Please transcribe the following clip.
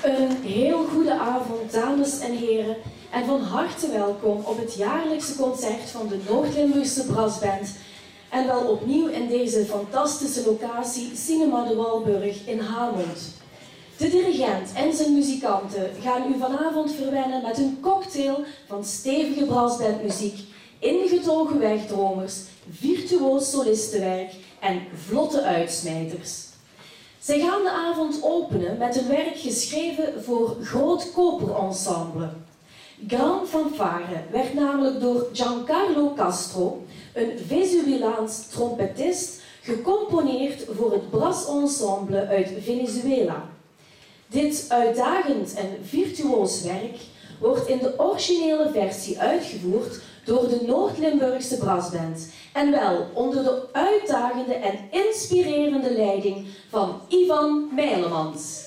Een heel goede avond, dames en heren, en van harte welkom op het jaarlijkse concert van de Noord-Limburgse Brassband. En wel opnieuw in deze fantastische locatie Cinema de Walburg in Hamond. De dirigent en zijn muzikanten gaan u vanavond verwennen met een cocktail van stevige brassbandmuziek, ingetogen wegdromers, virtuoos solistenwerk en vlotte uitsmijters. Zij gaan de avond openen met een werk geschreven voor Groot Koperensemble. Grand Fanfare werd namelijk door Giancarlo Castro, een Venezuelaans trompetist, gecomponeerd voor het brassensemble uit Venezuela. Dit uitdagend en virtuoos werk wordt in de originele versie uitgevoerd door de Noord-Limburgse Brassband en wel onder de uitdagende en inspirerende leiding van Ivan Meilemans.